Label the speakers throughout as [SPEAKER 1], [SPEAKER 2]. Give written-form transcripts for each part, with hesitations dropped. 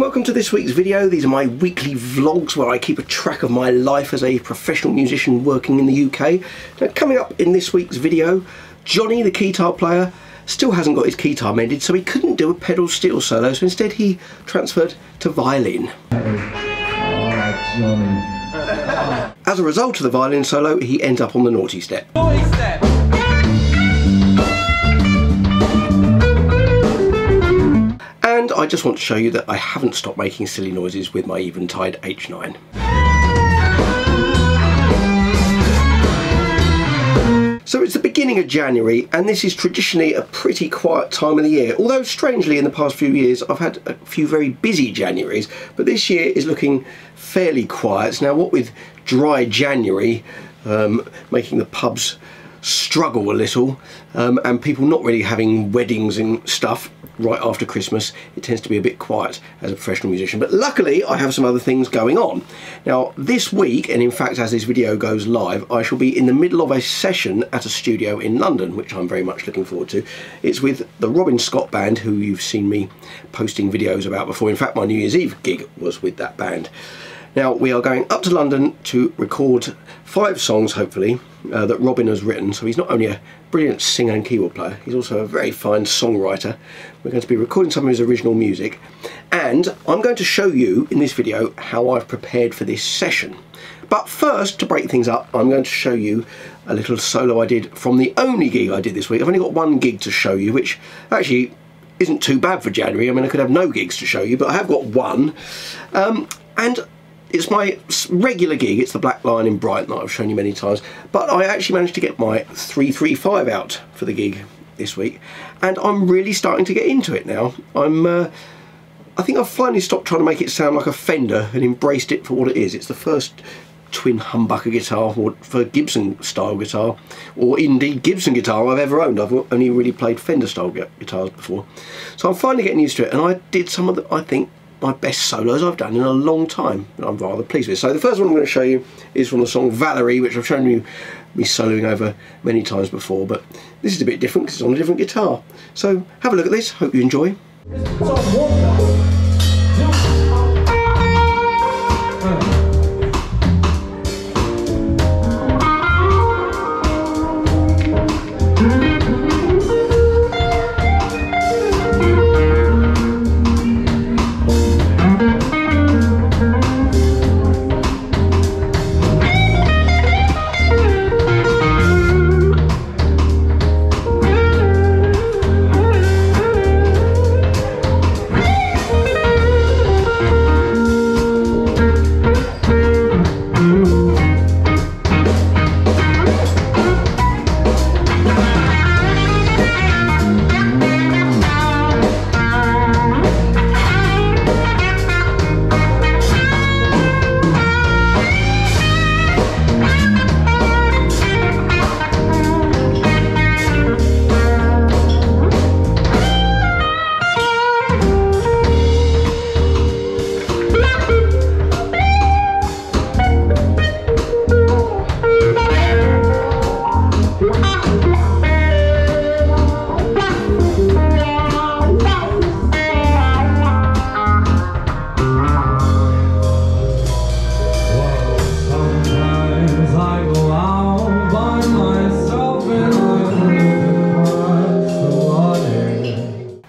[SPEAKER 1] welcome to this week's video. These are my weekly vlogs where I keep a track of my life as a professional musician working in the UK. Now, coming up in this week's video, Johnny, the guitar player, still hasn't got his guitar mended, so he couldn't do a pedal steel solo, so instead he transferred to violin. As a result of the violin solo, he ends up on the naughty step. Naughty step! And I just want to show you that I haven't stopped making silly noises with my Eventide H9. So it's the beginning of January, and this is traditionally a pretty quiet time of the year, although strangely in the past few years I've had a few very busy Januaries, but this year is looking fairly quiet. Now, what with dry January making the pubs struggle a little, and people not really having weddings and stuff right after Christmas, it tends to be a bit quiet as a professional musician. But luckily I have some other things going on. Now this week, and in fact as this video goes live, I shall be in the middle of a session at a studio in London, which I'm very much looking forward to. It's with the Robin Scott band, who you've seen me posting videos about before. In fact, my New Year's Eve gig was with that band. Now, we are going up to London to record 5 songs, hopefully, that Robin has written. So he's not only a brilliant singer and keyboard player, he's also a very fine songwriter. We're going to be recording some of his original music. And I'm going to show you in this video how I've prepared for this session. But first, to break things up, I'm going to show you a little solo I did from the only gig I did this week. I've only got one gig to show you, which actually isn't too bad for January. I mean, I could have no gigs to show you, but I have got one. And it's my regular gig. It's the Black Lion in Brighton that I've shown you many times, but I actually managed to get my 335 out for the gig this week, and I'm really starting to get into it now. I think I've finally stopped trying to make it sound like a Fender and embraced it for what it is. It's the first twin humbucker guitar for Gibson style guitar, or indeed Gibson guitar, I've ever owned. I've only really played Fender style guitars before, so I'm finally getting used to it, and I did some of the, I think, my best solos I've done in a long time, and I'm rather pleased with. So the first one I'm going to show you is from the song Valerie, which I've shown you me soloing over many times before, but this is a bit different because it's on a different guitar. So have a look at this, hope you enjoy.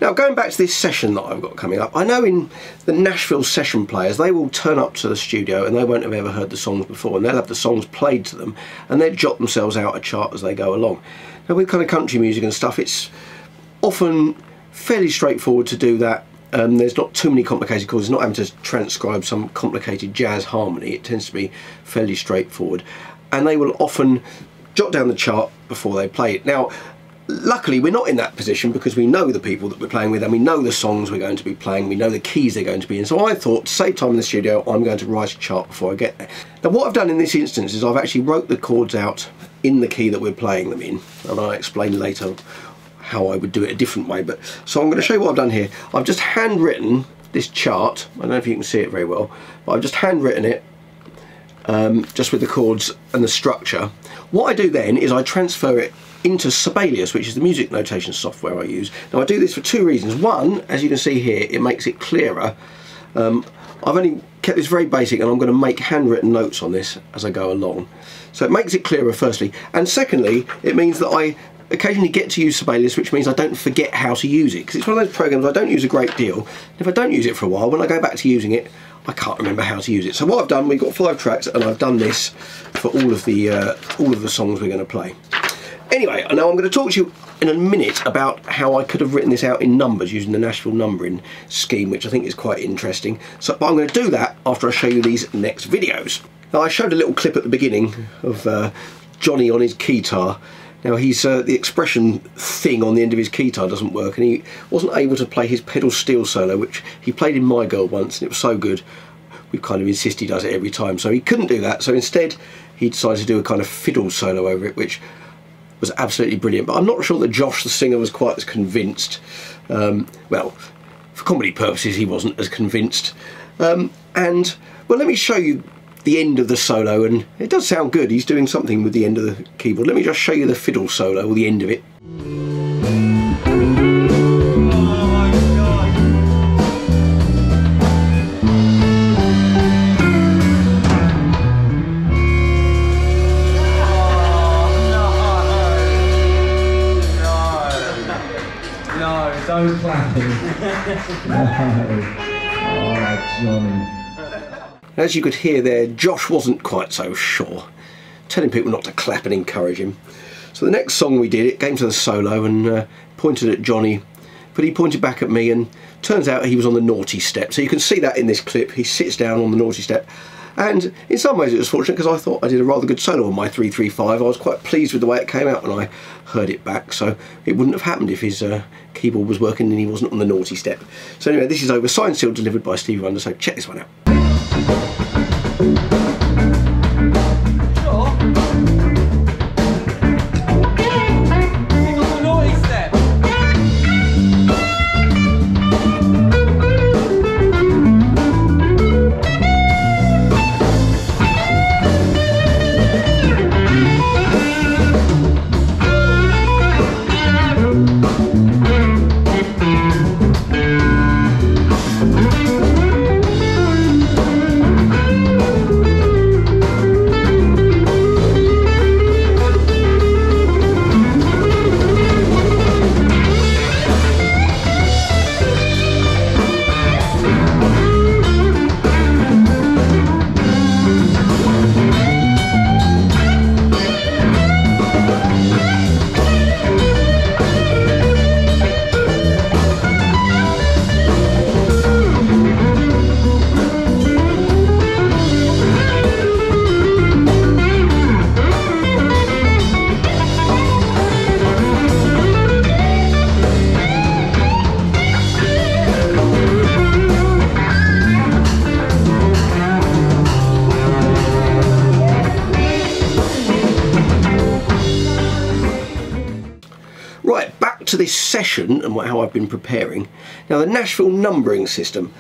[SPEAKER 1] Now, going back to this session that I've got coming up, I know in the Nashville session players, they will turn up to the studio and they won't have ever heard the songs before, and they'll have the songs played to them and they'll jot themselves out a chart as they go along. Now, with kind of country music and stuff, it's often fairly straightforward to do that. There's not too many complicated chords. It's not having to transcribe some complicated jazz harmony. It tends to be fairly straightforward, and they will often jot down the chart before they play it. Now, luckily we're not in that position because we know the people that we're playing with, and we know the songs we're going to be playing, we know the keys they're going to be in. So I thought, to save time in the studio, I'm going to write a chart before I get there. Now, what I've done in this instance is I've actually wrote the chords out in the key that we're playing them in, and I'll explain later how I would do it a different way. But so I'm going to show you what I've done here. I've just handwritten this chart. I don't know if you can see it very well, but I've just handwritten it just with the chords and the structure. What I do then is I transfer it into Sibelius, which is the music notation software I use. Now, I do this for two reasons. One, as you can see here, it makes it clearer I've only kept this very basic, and I'm going to make handwritten notes on this as I go along. So it makes it clearer, firstly, and secondly, it means that I occasionally get to use Sibelius, which means I don't forget how to use it, because it's one of those programs I don't use a great deal. If I don't use it for a while, when I go back to using it, I can't remember how to use it. So what I've done, we've got 5 tracks, and I've done this for all of the songs we're going to play. Anyway, now I'm going to talk to you in a minute about how I could have written this out in numbers using the Nashville numbering scheme, which I think is quite interesting. But I'm going to do that after I show you these next videos. Now, I showed a little clip at the beginning of Johnny on his keytar. Now, he's the expression thing on the end of his keytar doesn't work, and he wasn't able to play his pedal steel solo, which he played in My Girl once, and it was so good we kind of insist he does it every time. So he couldn't do that, so instead he decided to do a kind of fiddle solo over it, which was absolutely brilliant. But I'm not sure that Josh the singer was quite as convinced. Well, for comedy purposes he wasn't as convinced. And well, let me show you the end of the solo, and it does sound good. He's doing something with the end of the keyboard. Let me just show you the fiddle solo, or the end of it.
[SPEAKER 2] Don't clapping. No. Oh, Johnny.
[SPEAKER 1] As you could hear there, Josh wasn't quite so sure, telling people not to clap and encourage him. So the next song we did, it came to the solo and pointed at Johnny, but he pointed back at me, and turns out he was on the naughty step. So you can see that in this clip. He sits down on the naughty step, and in some ways it was fortunate, because I thought I did a rather good solo on my 335. I was quite pleased with the way it came out when I heard it back, so it wouldn't have happened if his keyboard was working and he wasn't on the naughty step. So anyway, this is over, signed, sealed, delivered by Stevie Wonder, so check this one out. Right, back to this session and how I've been preparing. Now, the Nashville numbering system,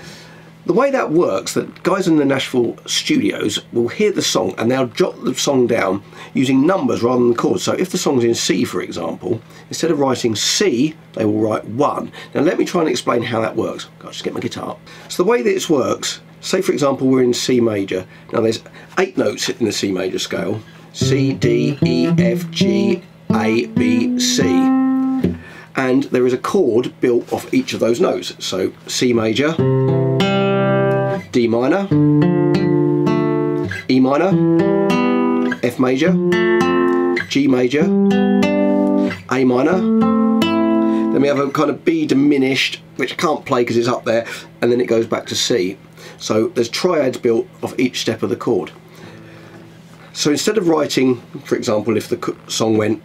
[SPEAKER 1] the way that works, that guys in the Nashville studios will hear the song and they'll jot the song down using numbers rather than chords. So if the song's in C, for example, instead of writing C, they will write 1. Now let me try and explain how that works. I'll just get my guitar up. So the way that this works, say for example we're in C major. Now there's 8 notes in the C major scale. C, D, E, F, G, A, B, C. And there is a chord built off each of those notes. So C major, D minor, E minor, F major, G major, A minor. Then we have a kind of B diminished, which I can't play because it's up there, and then it goes back to C. So there's triads built off each step of the chord. So instead of writing, for example, if the song went,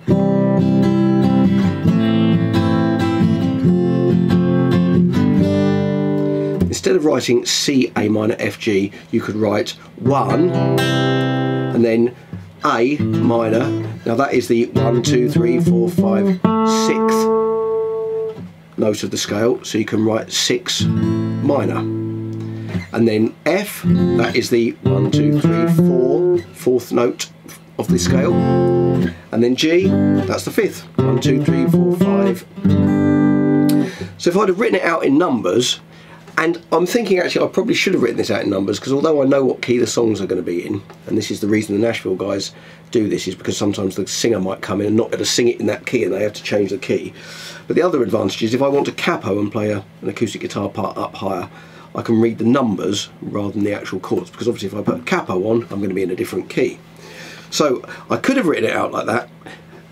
[SPEAKER 1] instead of writing C, A minor, F, G, you could write 1 and then A minor. Now that is the 1, 2, 3, 4, 5, 6th note of the scale, so you can write 6 minor. And then F, that is the 1, 2, 3, 4, 4th note of the scale. And then G, that's the 5th. 1, 2, 3, 4, 5. So if I'd have written it out in numbers, And I'm thinking actually I probably should have written this out in numbers, because although I know what key the songs are going to be in, and this is the reason the Nashville guys do this, is because sometimes the singer might come in and not be able to sing it in that key and they have to change the key. But the other advantage is if I want to capo and play an acoustic guitar part up higher, I can read the numbers rather than the actual chords, because obviously if I put a capo on, I'm going to be in a different key. So I could have written it out like that,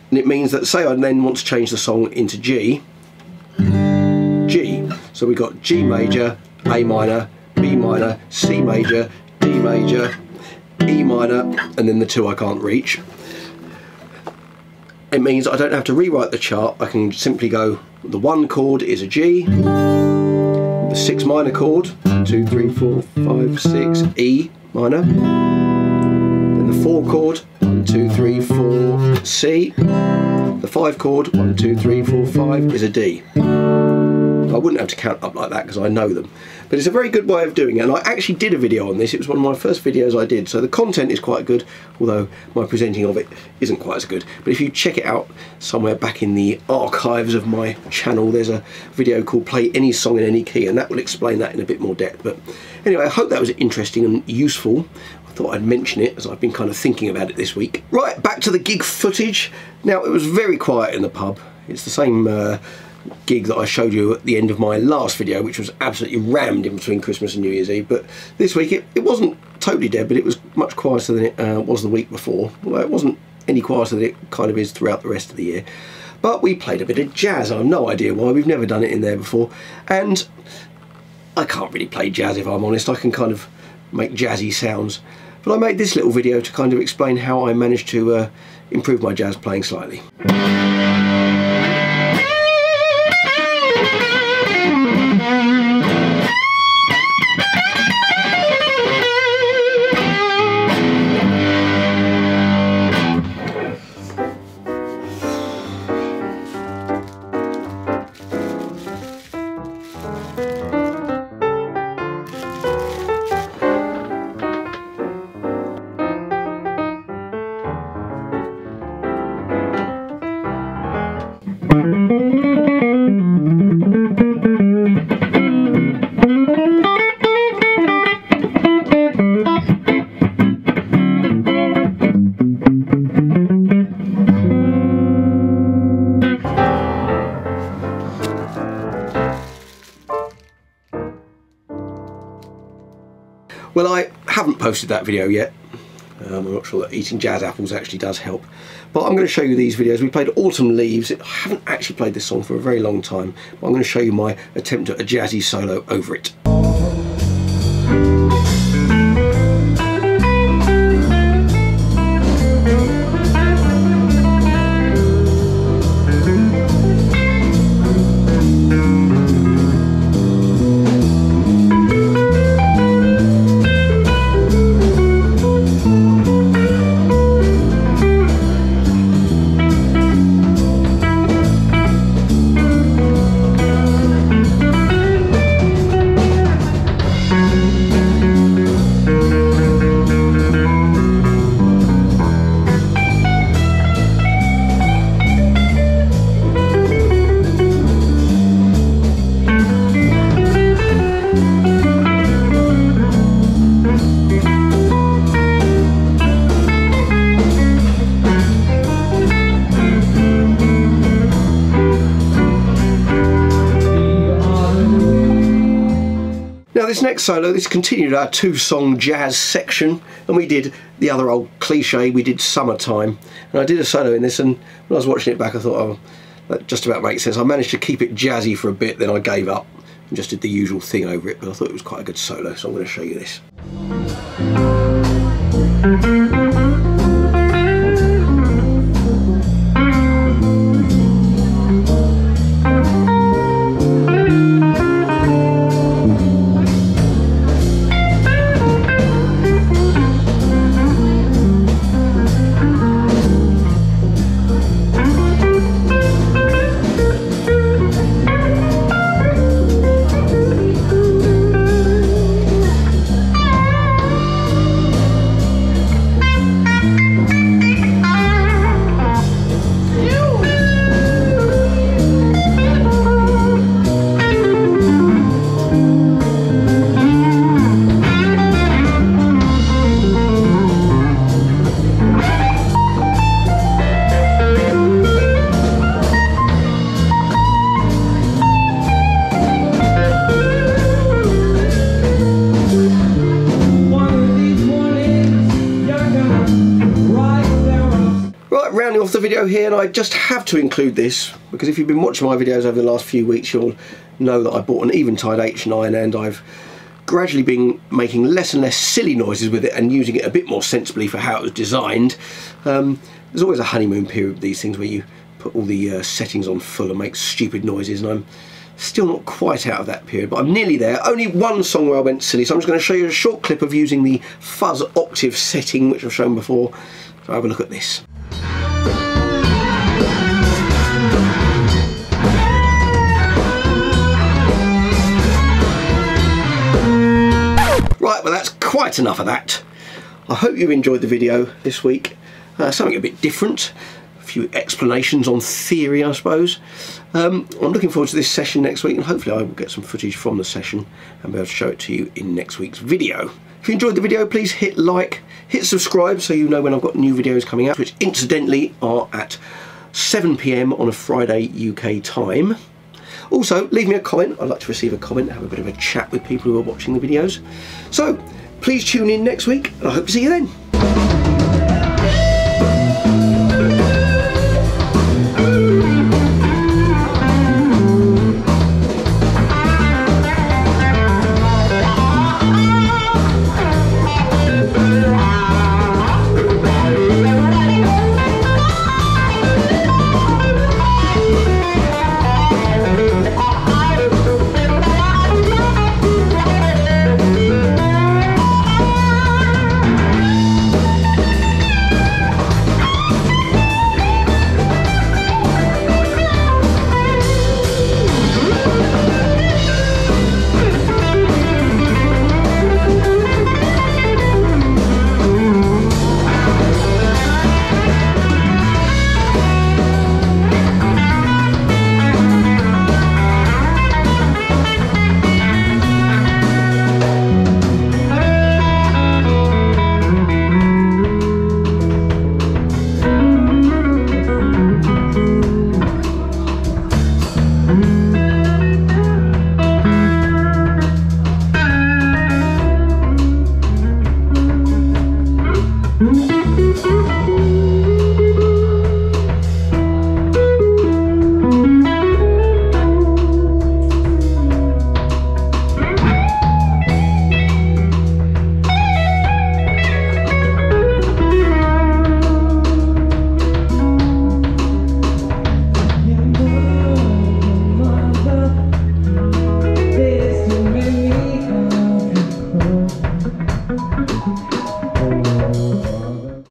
[SPEAKER 1] and it means that say I then want to change the song into G. So we've got G major, A minor, B minor, C major, D major, E minor, and then the two I can't reach. It means I don't have to rewrite the chart. I can simply go, the 1 chord is a G, the 6 minor chord, 2, 3, 4, 5, 6, E minor, then the 4 chord, 1, 2, 3, 4, C, the 5 chord, 1, 2, 3, 4, 5 is a D. I wouldn't have to count up like that because I know them, but it's a very good way of doing it, and I actually did a video on this. It was one of my first videos I did, so the content is quite good, although my presenting of it isn't quite as good. But if you check it out somewhere back in the archives of my channel, there's a video called Play Any Song in Any Key, and that will explain that in a bit more depth. But anyway, I hope that was interesting and useful. I thought I'd mention it as I've been kind of thinking about it this week. Right, back to the gig footage. Now, it was very quiet in the pub. It's the same gig that I showed you at the end of my last video, which was absolutely rammed in between Christmas and New Year's Eve. But this week it wasn't totally dead, but it was much quieter than it was the week before. Well, it wasn't any quieter than it kind of is throughout the rest of the year. But we played a bit of jazz. I have no idea why. We've never done it in there before, and I can't really play jazz if I'm honest. I can kind of make jazzy sounds, but I made this little video to kind of explain how I managed to improve my jazz playing slightly. Well, I haven't posted that video yet. I'm not sure that eating jazz apples actually does help, but I'm going to show you these videos. We played Autumn Leaves. I haven't actually played this song for a very long time, but I'm going to show you my attempt at a jazzy solo over it. Now this next solo, this continued our 2-song jazz section, and we did the other old cliche, we did Summertime, and I did a solo in this, and when I was watching it back I thought, oh, that just about makes sense. I managed to keep it jazzy for a bit, then I gave up and just did the usual thing over it, but I thought it was quite a good solo, so I'm going to show you this. video here, and I just have to include this because if you've been watching my videos over the last few weeks, you'll know that I bought an Eventide H9 and I've gradually been making less and less silly noises with it and using it a bit more sensibly for how it was designed. There's always a honeymoon period with these things where you put all the settings on full and make stupid noises, and I'm still not quite out of that period, but I'm nearly there. Only one song where I went silly, so I'm just going to show you a short clip of using the fuzz octave setting, which I've shown before. So have a look at this. Right, well that's quite enough of that. I hope you enjoyed the video this week. Something a bit different. A few explanations on theory, I suppose. I'm looking forward to this session next week, and hopefully I will get some footage from the session and be able to show it to you in next week's video. If you enjoyed the video, please hit like, hit subscribe so you know when I've got new videos coming out, which incidentally are at 7 PM on a Friday UK time. Also, leave me a comment. I'd like to receive a comment, have a bit of a chat with people who are watching the videos. So, please tune in next week, and I hope to see you then.